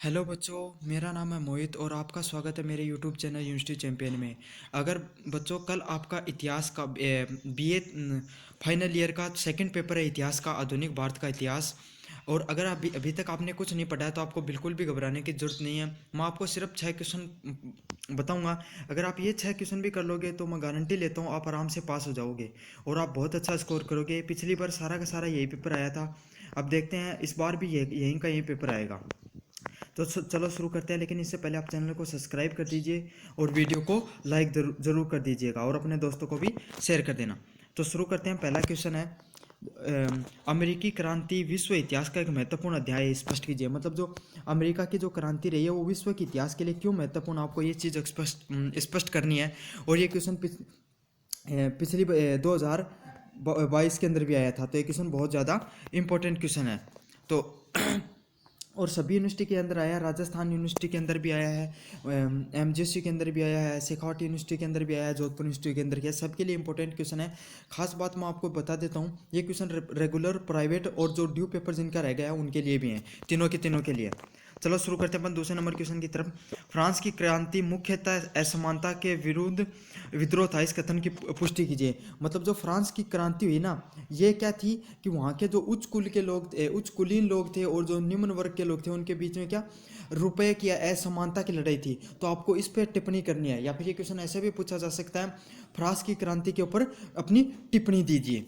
Hello बच्चों, मेरा नाम है मोहित और आपका स्वागत है मेरे यूट्यूब चैनल यूनिवर्सिटी चैंपियन में। अगर बच्चों कल आपका इतिहास का बीए फाइनल ईयर का सेकंड पेपर है, इतिहास का, आधुनिक भारत का इतिहास। और अगर अभी अभी तक आपने कुछ नहीं पढ़ा है तो आपको बिल्कुल भी घबराने की ज़रूरत नहीं है। मैं आपको सिर्फ 6 क्वेश्चन बताऊंगा। अगर आप ये 6 क्वेश्चन भी कर लोगे तो मैं गारंटी लेता हूँ आप आराम से पास हो जाओगे और आप बहुत अच्छा स्कोर करोगे। पिछली बार सारा का सारा यही पेपर आया था। अब देखते हैं इस बार भी यहीं का यही पेपर आएगा। तो चलो शुरू करते हैं, लेकिन इससे पहले आप चैनल को सब्सक्राइब कर दीजिए और वीडियो को लाइक ज़रूर कर दीजिएगा और अपने दोस्तों को भी शेयर कर देना। तो शुरू करते हैं। पहला क्वेश्चन है, अमेरिकी क्रांति विश्व इतिहास का एक महत्वपूर्ण अध्याय है, स्पष्ट कीजिए। मतलब जो अमेरिका की जो क्रांति रही है वो विश्व के इतिहास के लिए क्यों महत्वपूर्ण, आपको ये चीज़ स्पष्ट करनी है। और ये क्वेश्चन पिछली 2022 के अंदर भी आया था, तो ये क्वेश्चन बहुत ज़्यादा इंपॉर्टेंट क्वेश्चन है। तो और सभी यूनिवर्सिटी के अंदर आया है, राजस्थान यूनिवर्सिटी के अंदर भी आया है, एमजीएससी के अंदर भी आया है, शेखावटी यूनिवर्सिटी के अंदर भी आया है, जोधपुर यूनिवर्सिटी के अंदर किया। सबके लिए इंपॉर्टेंट क्वेश्चन है। खास बात मैं आपको बता देता हूँ, ये क्वेश्चन रेगुलर, प्राइवेट और जो ड्यू पेपर जिनका रह गया है उनके लिए भी हैं, तीनों के तीनों के लिए। चलो शुरू करते हैं अपन दूसरे नंबर क्वेश्चन की तरफ। फ्रांस की क्रांति मुख्यतः असमानता के विरुद्ध विद्रोह था, इस कथन की पुष्टि कीजिए। मतलब जो फ्रांस की क्रांति हुई ना, ये क्या थी कि वहाँ के जो उच्च कुल के लोग थे, उच्च कुलीन लोग थे और जो निम्न वर्ग के लोग थे, उनके बीच में क्या रुपए की असमानता की लड़ाई थी। तो आपको इस पर टिप्पणी करनी है, या फिर ये क्वेश्चन ऐसे भी पूछा जा सकता है, फ्रांस की क्रांति के ऊपर अपनी टिप्पणी दीजिए।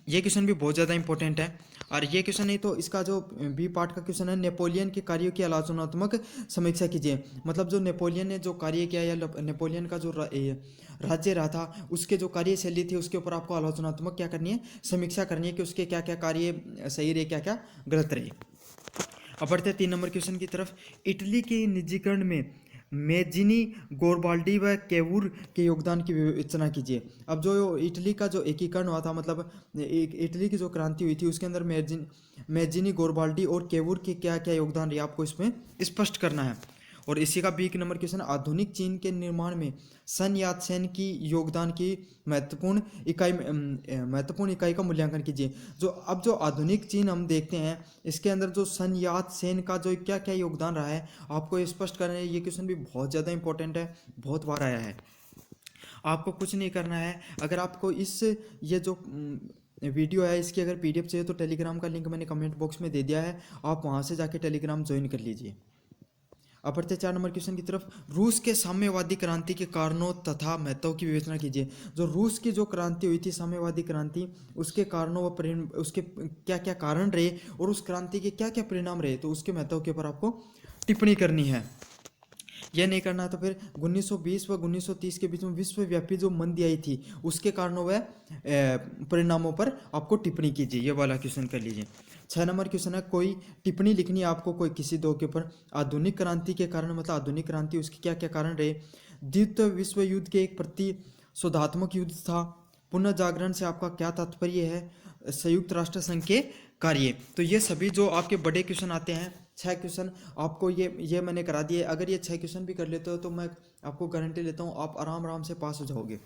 ये क्वेश्चन भी बहुत ज़्यादा इंपॉर्टेंट है। और ये क्वेश्चन नहीं तो इसका जो बी पार्ट का क्वेश्चन है, नेपोलियन के कार्यों की आलोचनात्मक समीक्षा कीजिए। मतलब जो नेपोलियन ने जो कार्य किया या नेपोलियन का जो राज्य रहा था उसके जो कार्यशैली थी उसके ऊपर आपको आलोचनात्मक क्या करनी है, समीक्षा करनी है कि उसके क्या क्या कार्य सही रहे, क्या क्या गलत रहे। अब बढ़ते हैं 3 नंबर क्वेश्चन की तरफ। इटली के निजीकरण में मेजिनी, गोरबाल्डी व केवूर के योगदान की विवेचना कीजिए। अब जो इटली का जो एकीकरण हुआ था, मतलब एक इटली की जो क्रांति हुई थी उसके अंदर मेजिनी, गोरबाल्डी और केवूर के क्या क्या योगदान रहे, आपको इसमें स्पष्ट करना है। और इसी का बी नंबर क्वेश्चन, आधुनिक चीन के निर्माण में सन यात सेन की योगदान की महत्वपूर्ण इकाई का मूल्यांकन कीजिए। जो आधुनिक चीन हम देखते हैं, इसके अंदर जो सन यात सेन का जो क्या क्या योगदान रहा है आपको ये स्पष्ट करना है। ये क्वेश्चन भी बहुत ज़्यादा इंपॉर्टेंट है, बहुत बार आया है। आपको कुछ नहीं करना है। अगर आपको ये जो वीडियो है इसकी अगर पीडीएफ चाहिए तो टेलीग्राम का लिंक मैंने कमेंट बॉक्स में दे दिया है, आप वहाँ से जाके टेलीग्राम ज्वाइन कर लीजिए। अब बढ़ते 4 नंबर क्वेश्चन की तरफ। रूस के साम्यवादी क्रांति के कारणों तथा महत्व की विवेचना कीजिए। जो रूस की जो क्रांति हुई थी, साम्यवादी क्रांति, उसके कारणों व उसके क्या क्या कारण रहे और उस क्रांति के क्या क्या परिणाम रहे, तो उसके महत्व के ऊपर आपको टिप्पणी करनी है। यह नहीं करना है तो फिर 1920 व 1930 के बीच में विश्वव्यापी जो मंदी आई थी उसके कारणों व परिणामों पर आपको टिप्पणी कीजिए। ये वाला क्वेश्चन कर लीजिए। 6 नंबर क्वेश्चन है, कोई टिप्पणी लिखनी है आपको कोई किसी दो के ऊपर। आधुनिक क्रांति के कारण, मतलब आधुनिक क्रांति उसके क्या क्या कारण रहे। द्वितीय विश्व युद्ध के एक प्रतिशोधात्मक युद्ध था। पुनः जागरण से आपका क्या तात्पर्य है। संयुक्त राष्ट्र संघ के कार्य। तो ये सभी जो आपके बड़े क्वेश्चन आते हैं, 6 क्वेश्चन आपको ये मैंने करा दिए। अगर ये 6 क्वेश्चन भी कर लेते हो तो मैं आपको गारंटी लेता हूँ आप आराम आराम से पास हो जाओगे।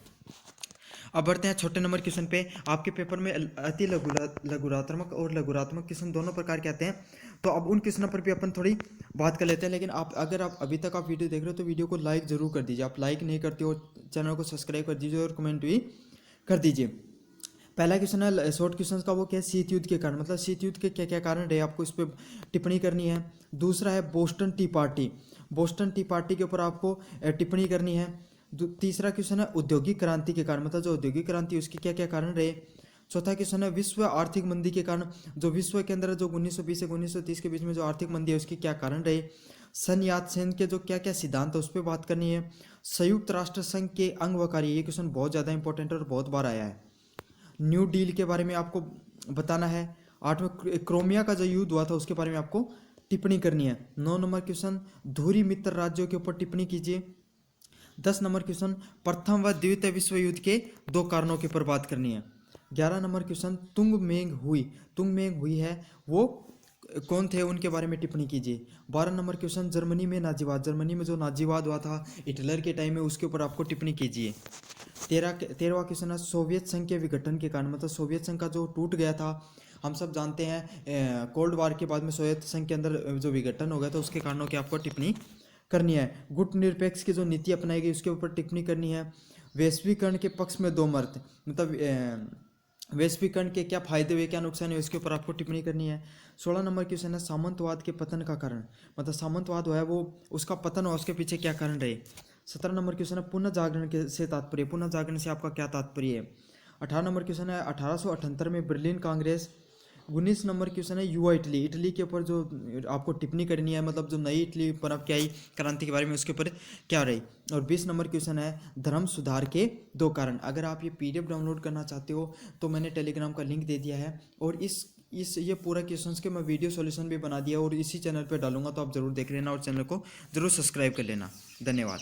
अब बढ़ते हैं छोटे नंबर क्वेश्चन पे। आपके पेपर में अति लघुरात्मक और लघुरात्मक क्वेश्चन दोनों प्रकार के आते हैं, तो अब उन क्वेश्चनों पर भी अपन थोड़ी बात कर लेते हैं। लेकिन अगर आप अभी तक आप वीडियो देख रहे हो तो वीडियो को लाइक ज़रूर कर दीजिए। आप लाइक नहीं करते हो, चैनल को सब्सक्राइब कर दीजिए और कमेंट भी कर दीजिए। पहला क्वेश्चन है शॉर्ट क्वेश्चन का, वो क्या है, शीत युद्ध के कारण, मतलब शीत युद्ध के क्या क्या कारण रहे, आपको इस पर टिप्पणी करनी है। दूसरा है Boston T party, Boston T party के ऊपर आपको टिप्पणी करनी है। तीसरा क्वेश्चन है औद्योगिक क्रांति के कारण, मतलब जो औद्योगिक क्रांति उसके क्या क्या कारण रहे। चौथा क्वेश्चन है विश्व आर्थिक मंदी के कारण, जो विश्व के अंदर जो 1920 से 1930 के बीच में जो आर्थिक मंदी है उसके क्या कारण रहे। सन यात सेन के जो क्या क्या सिद्धांत है उस पर बात करनी है। संयुक्त राष्ट्र संघ के अंग व कार्य, ये क्वेश्चन बहुत ज़्यादा इंपॉर्टेंट और बहुत बार आया है। न्यू डील के बारे में आपको बताना है। 8वें क्रोमिया का जो युद्ध हुआ था उसके बारे में आपको टिप्पणी करनी है। 9 नंबर क्वेश्चन, धुरी मित्र राज्यों के ऊपर टिप्पणी कीजिए। 10 नंबर क्वेश्चन, प्रथम व द्वितीय विश्व युद्ध के 2 कारणों के ऊपर बात करनी है। 11 नंबर क्वेश्चन, तुंग मेंग हुई है वो कौन थे, उनके बारे में टिप्पणी कीजिए। 12 नंबर क्वेश्चन, जर्मनी में नाजीवाद, जर्मनी में जो नाजीवाद हुआ था हिटलर के टाइम में उसके ऊपर आपको टिप्पणी कीजिए। 13वां क्वेश्चन है सोवियत संघ के विघटन के कारण, मतलब सोवियत संघ का जो टूट गया था हम सब जानते हैं कोल्ड वार के बाद में सोवियत संघ के अंदर जो विघटन हो गया था उसके कारणों की आपको टिप्पणी करनी है। गुट निरपेक्ष की जो नीति अपनाई गई उसके ऊपर टिप्पणी करनी है। वैश्वीकरण के पक्ष में दो मत, मतलब वैश्वीकरण के क्या फायदे हुए क्या नुकसान हुए इसके ऊपर आपको टिप्पणी करनी है। 16 नंबर क्वेश्चन है सामंतवाद के पतन का कारण, मतलब सामंतवाद हुआ है वो उसका पतन हुआ उसके पीछे क्या कारण रहे। 17 नंबर क्वेश्चन है पुनः जागरण के से तात्पर्य, पुनः जागरण से आपका क्या तात्पर्य है। 18 नंबर क्वेश्चन है 1878 में बर्लिन कांग्रेस। 19 नंबर क्वेश्चन है युवा इटली, इटली के ऊपर जो आपको टिप्पणी करनी है, मतलब जो नई इटली पर अब क्या आई क्रांति के बारे में उसके ऊपर क्या रही। और 20 नंबर क्वेश्चन है धर्म सुधार के दो कारण। अगर आप ये पीडीएफ डाउनलोड करना चाहते हो तो मैंने टेलीग्राम का लिंक दे दिया है, और इस ये पूरा क्वेश्चंस के मैं वीडियो सॉल्यूशन भी बना दिया और इसी चैनल पे डालूंगा, तो आप जरूर देख लेना और चैनल को जरूर सब्सक्राइब कर लेना। धन्यवाद।